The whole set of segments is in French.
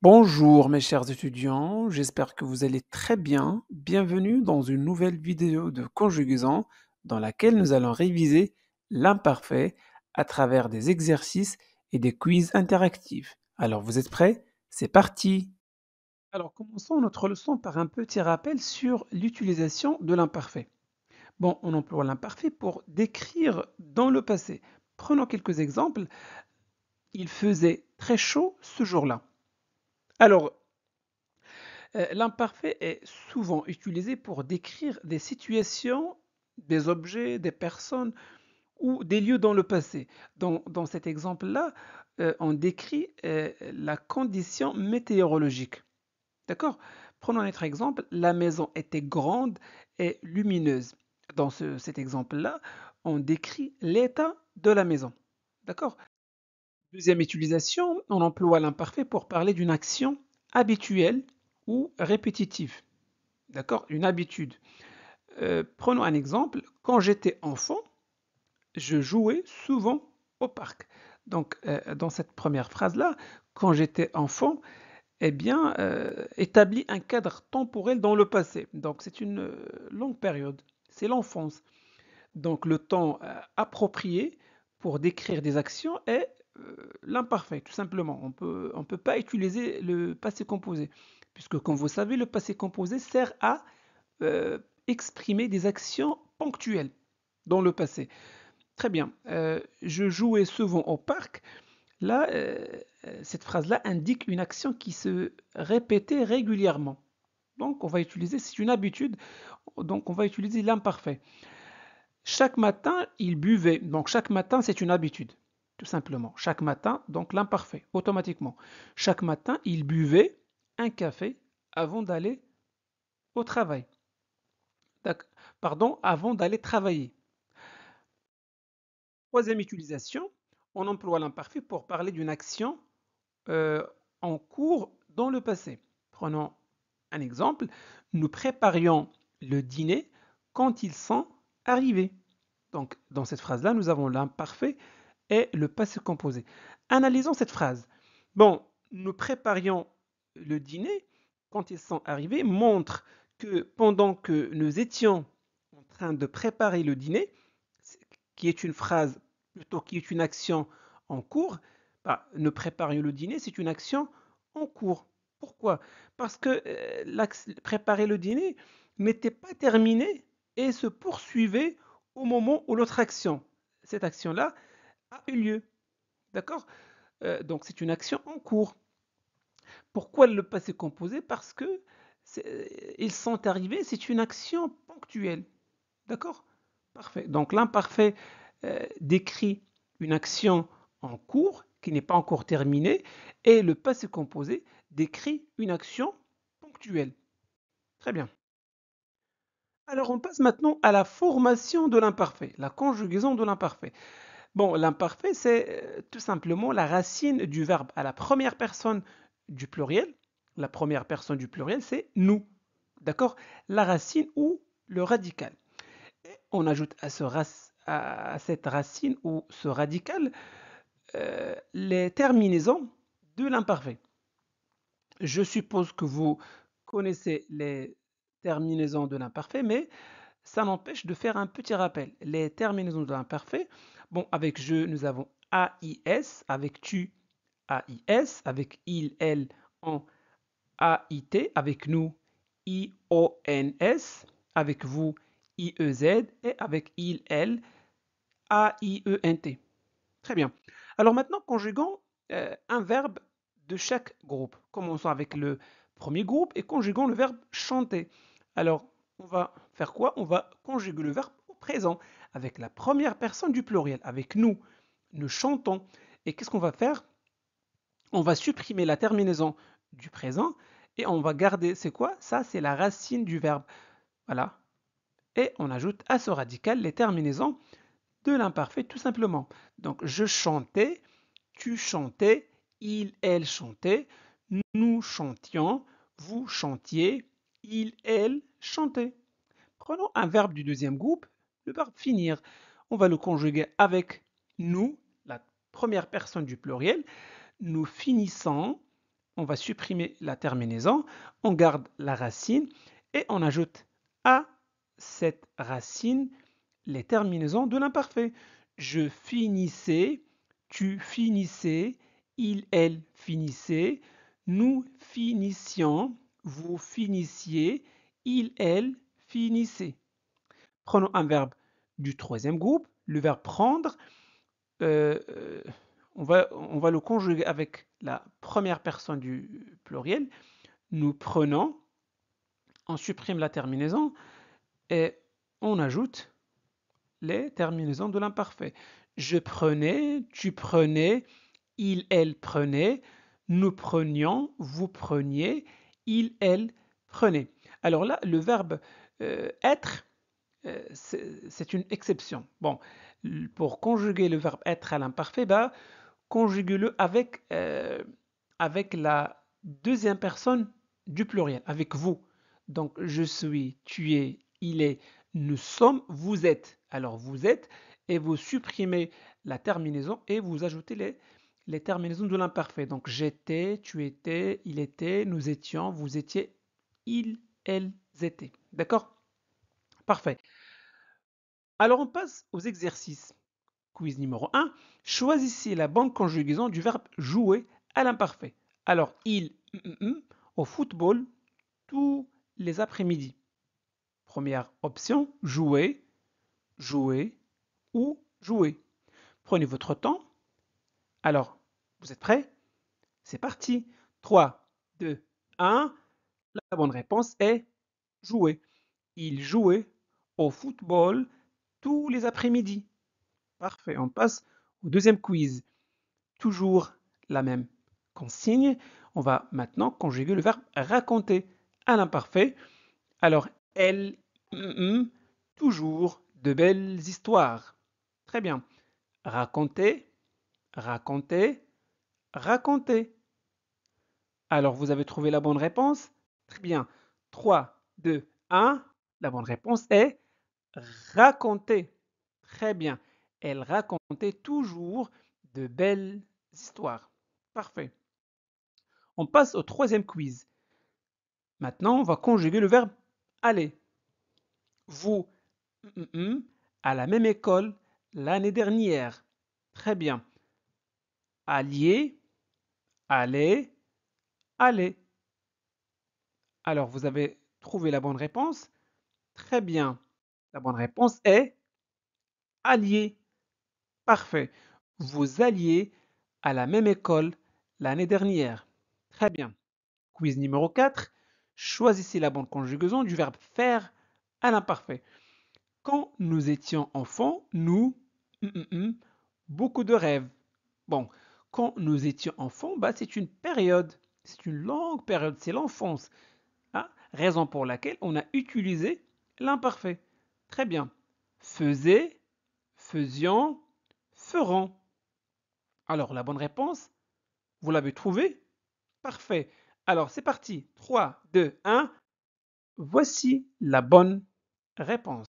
Bonjour mes chers étudiants, j'espère que vous allez très bien. Bienvenue dans une nouvelle vidéo de conjugaison dans laquelle nous allons réviser l'imparfait à travers des exercices et des quiz interactifs. Alors vous êtes prêts? C'est parti! Alors commençons notre leçon par un petit rappel sur l'utilisation de l'imparfait. Bon, on emploie l'imparfait pour décrire dans le passé. Prenons quelques exemples. Il faisait très chaud ce jour-là. Alors, l'imparfait est souvent utilisé pour décrire des situations, des objets, des personnes ou des lieux dans le passé. Dans cet exemple-là, on décrit la condition météorologique. D'accord? Prenons notre exemple, la maison était grande et lumineuse. Dans cet exemple-là, on décrit l'état de la maison. D'accord? Deuxième utilisation, on emploie l'imparfait pour parler d'une action habituelle ou répétitive. D'accord? Une habitude. Prenons un exemple. Quand j'étais enfant, je jouais souvent au parc. Donc, dans cette première phrase-là, quand j'étais enfant, eh bien, établit un cadre temporel dans le passé. Donc, c'est une longue période. C'est l'enfance. Donc, le temps approprié pour décrire des actions est l'imparfait, tout simplement. On peut pas utiliser le passé composé, puisque, comme vous savez, le passé composé sert à euh, exprimer des actions ponctuelles dans le passé. Très bien. Je jouais souvent au parc. Là, cette phrase-là indique une action qui se répétait régulièrement. Donc, on va utiliser, c'est une habitude, donc on va utiliser l'imparfait. Chaque matin, il buvait. Donc, chaque matin, c'est une habitude, tout simplement. Chaque matin, donc l'imparfait, automatiquement. Chaque matin, il buvait un café avant d'aller au travail. Pardon, avant d'aller travailler. Troisième utilisation, on emploie l'imparfait pour parler d'une action euh, en cours dans le passé. Prenons un exemple. Nous préparions le dîner quand ils sont arrivés. Donc, dans cette phrase-là, nous avons l'imparfait et le passé composé. Analysons cette phrase. Bon, nous préparions le dîner quand ils sont arrivés montre que pendant que nous étions en train de préparer le dîner, qui est une phrase, plutôt qui est une action en cours, bah, nous préparions le dîner, c'est une action en cours. Pourquoi? Parce que préparer le dîner n'était pas terminé et se poursuivait au moment où l'autre action, cette action-là, a eu lieu. D'accord? Donc c'est une action en cours. Pourquoi le passé composé? Parce que ils sont arrivés, c'est une action ponctuelle. D'accord? Parfait. Donc l'imparfait décrit une action en cours qui n'est pas encore terminée et le passé composé décrit une action ponctuelle. Très bien. Alors on passe maintenant à la formation de l'imparfait, la conjugaison de l'imparfait. Bon, l'imparfait, c'est tout simplement la racine du verbe à la première personne du pluriel. La première personne du pluriel, c'est nous. D'accord? La racine ou le radical. Et on ajoute à cette racine ou ce radical les terminaisons de l'imparfait. Je suppose que vous connaissez les terminaisons de l'imparfait, mais ça n'empêche de faire un petit rappel. Les terminaisons de l'imparfait, bon, avec je, nous avons AIS, avec tu, AIS, avec il, elle, on, AIT, avec nous, IONS, avec vous, IEZ, et avec il, elle, AIENT. Très bien. Alors maintenant, conjuguons un verbe de chaque groupe. Commençons avec le premier groupe et conjuguons le verbe chanter. Alors, on va faire quoi? On va conjuguer le verbe au présent avec la première personne du pluriel, avec nous. Nous chantons. Et qu'est-ce qu'on va faire? On va supprimer la terminaison du présent et on va garder, c'est quoi? Ça, c'est la racine du verbe. Voilà. Et on ajoute à ce radical les terminaisons de l'imparfait tout simplement. Donc, je chantais, tu chantais, il, elle chantait, nous chantions, vous chantiez, il, elle chantait. Prenons un verbe du deuxième groupe, le verbe finir. On va le conjuguer avec nous, la première personne du pluriel. Nous finissons, on va supprimer la terminaison, on garde la racine et on ajoute à cette racine les terminaisons de l'imparfait. Je finissais, tu finissais, il, elle finissait, nous finissions, vous finissiez, il, elle finissait. Prenons un verbe du troisième groupe, le verbe prendre. euh, euh, on va le conjuguer avec la première personne du pluriel. Nous prenons, on supprime la terminaison et on ajoute les terminaisons de l'imparfait. Je prenais, tu prenais, il, elle prenait, nous prenions, vous preniez, il, elle prenait. Alors là, le verbe être, c'est une exception. Bon, pour conjuguer le verbe être à l'imparfait, bah, conjuguez-le avec la deuxième personne du pluriel, avec vous. Donc, je suis, tu es, il est, nous sommes, vous êtes. Alors, vous êtes et vous supprimez la terminaison et vous ajoutez les terminaisons de l'imparfait. Donc, j'étais, tu étais, il était, nous étions, vous étiez, ils, elles étaient. D'accord? Parfait. Alors, on passe aux exercices. Quiz numéro 1. Choisissez la bonne conjugaison du verbe jouer à l'imparfait. Alors, au football tous les après-midi. Première option, jouer, jouer ou jouer. Prenez votre temps. Alors, vous êtes prêts? C'est parti. 3, 2, 1. La bonne réponse est jouer. Il jouait au football tous les après-midi. Parfait. On passe au deuxième quiz. Toujours la même consigne. On va maintenant conjuguer le verbe raconter à l'imparfait. Alors, elle, toujours de belles histoires. Très bien. Raconter, raconter, raconter. Alors, vous avez trouvé la bonne réponse? Très bien. 3, 2, 1. La bonne réponse est raconter. Très bien. Elle racontait toujours de belles histoires. Parfait. On passe au troisième quiz. Maintenant, on va conjuguer le verbe aller. Vous, à la même école l'année dernière. Très bien. Allier, aller, aller. Alors, vous avez trouvé la bonne réponse? Très bien. La bonne réponse est allier. Parfait. Vous alliez à la même école l'année dernière. Très bien. Quiz numéro 4. Choisissez la bonne conjugaison du verbe faire à l'imparfait. Quand nous étions enfants, nous, beaucoup de rêves. Bon, quand nous étions enfants, bah, c'est une période, c'est une longue période, c'est l'enfance. Hein, raison pour laquelle on a utilisé l'imparfait. Très bien. Faisait, faisions, feront. Alors, la bonne réponse, vous l'avez trouvée? Parfait. Alors, c'est parti. 3, 2, 1. Voici la bonne réponse.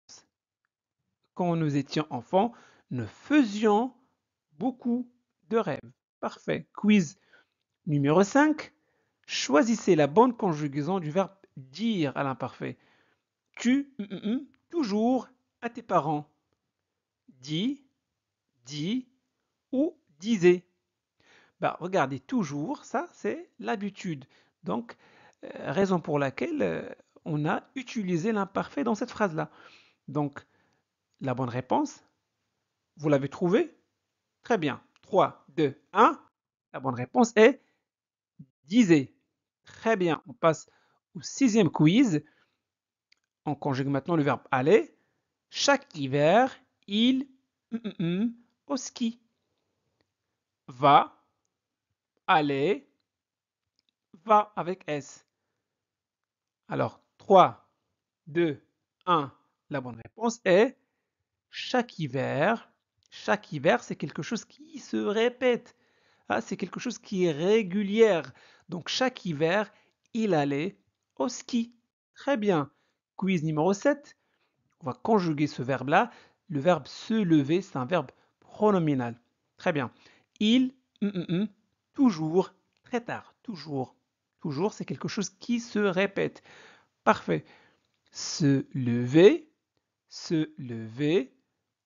Quand nous étions enfants, nous faisions beaucoup de rêves. Parfait. Quiz numéro 5. Choisissez la bonne conjugaison du verbe dire à l'imparfait. Tu, toujours à tes parents. Dis, dis ou disais. Bah, regardez, toujours, ça c'est l'habitude. Donc, raison pour laquelle on a utilisé l'imparfait dans cette phrase-là. Donc, la bonne réponse, vous l'avez trouvée? Très bien. 3, 2, 1. La bonne réponse est disait. Très bien. On passe au sixième quiz. On conjugue maintenant le verbe aller. Chaque hiver, il au ski. Va, aller, va avec S. Alors, 3, 2, 1. La bonne réponse est chaque hiver. Chaque hiver, c'est quelque chose qui se répète. Ah, c'est quelque chose qui est régulière. Donc, chaque hiver, il allait au ski. Très bien. Quiz numéro 7. On va conjuguer ce verbe-là. Le verbe se lever, c'est un verbe pronominal. Très bien. Il, toujours, très tard, toujours. toujours, c'est quelque chose qui se répète. Parfait. Se lever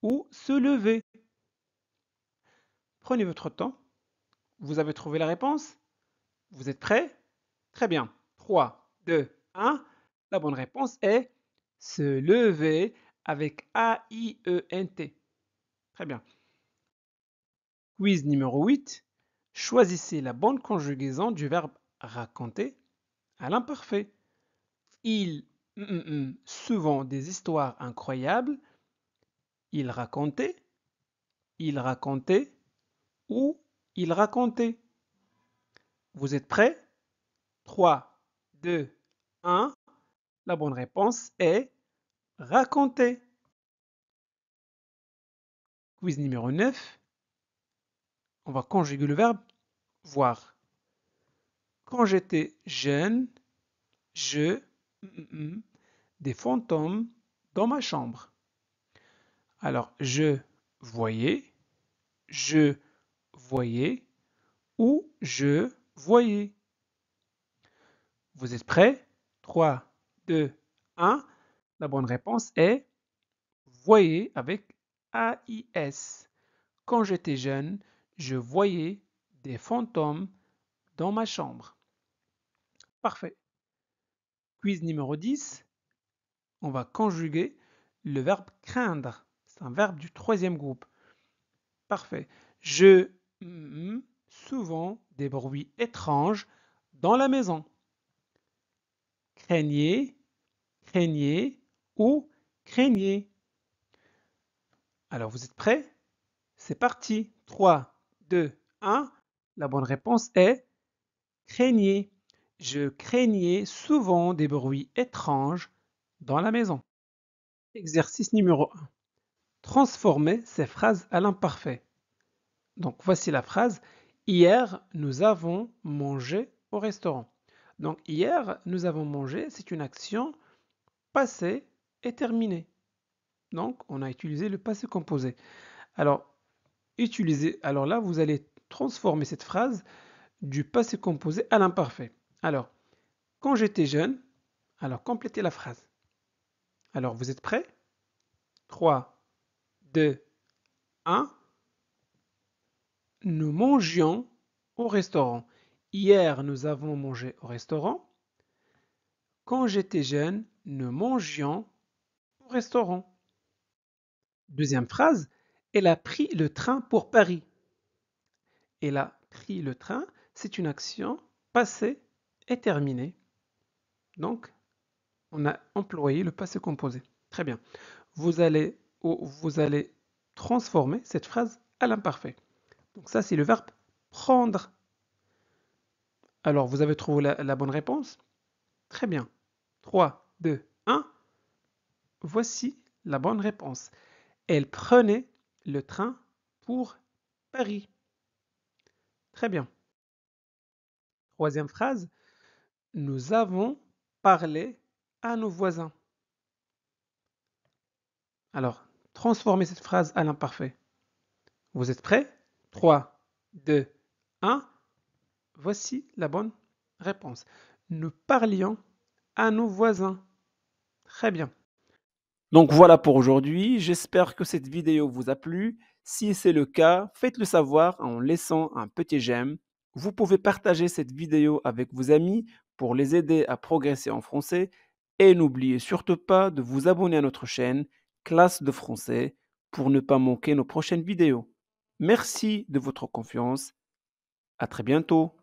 ou se lever. Prenez votre temps. Vous avez trouvé la réponse? Vous êtes prêts? Très bien. 3, 2, 1. La bonne réponse est se lever avec A-I-E-N-T. Très bien. Quiz numéro 8. Choisissez la bonne conjugaison du verbe raconter à l'imparfait. Il souvent des histoires incroyables. Il racontait ou il racontait. Vous êtes prêts? 3, 2, 1. La bonne réponse est raconter. Quiz numéro 9. On va conjuguer le verbe voir. Quand j'étais jeune, je des fantômes dans ma chambre. Alors, voyais, je voyais ou je voyais. Vous êtes prêts? 3, 2, 1. La bonne réponse est voyez avec AIS. Quand j'étais jeune, je voyais des fantômes dans ma chambre. Parfait. Quiz numéro 10. On va conjuguer le verbe craindre. C'est un verbe du troisième groupe. Parfait. Je souvent des bruits étranges dans la maison. Craignez, craignez ou craignez. Alors, vous êtes prêts? C'est parti. 3, 2, 1. La bonne réponse est craignez. Je craignais souvent des bruits étranges dans la maison. Exercice numéro 1. Transformer ces phrases à l'imparfait. Donc, voici la phrase. Hier, nous avons mangé au restaurant. Donc, hier, nous avons mangé, c'est une action passée et terminée. Donc, on a utilisé le passé composé. Alors là, vous allez transformer cette phrase du passé composé à l'imparfait. Alors, quand j'étais jeune, alors complétez la phrase. Alors, vous êtes prêts? 3, 2, 1. Nous mangions au restaurant. Hier, nous avons mangé au restaurant. Quand j'étais jeune, nous mangions au restaurant. Deuxième phrase, elle a pris le train pour Paris. Elle a pris le train, c'est une action passée et terminée. Donc, on a employé le passé composé. Très bien. Vous allez transformer cette phrase à l'imparfait. Donc ça, c'est le verbe prendre. Alors, vous avez trouvé la bonne réponse? Très bien. 3, 2, 1. Voici la bonne réponse. Elle prenait le train pour Paris. Très bien. Troisième phrase. Nous avons parlé à nos voisins. Alors, transformez cette phrase à l'imparfait. Vous êtes prêts? 3, 2, 1. Voici la bonne réponse. Nous parlions à nos voisins. Très bien. Donc voilà pour aujourd'hui. J'espère que cette vidéo vous a plu. Si c'est le cas, faites-le savoir en laissant un petit j'aime. Vous pouvez partager cette vidéo avec vos amis pour les aider à progresser en français. Et n'oubliez surtout pas de vous abonner à notre chaîne Classe de français pour ne pas manquer nos prochaines vidéos. Merci de votre confiance. À très bientôt.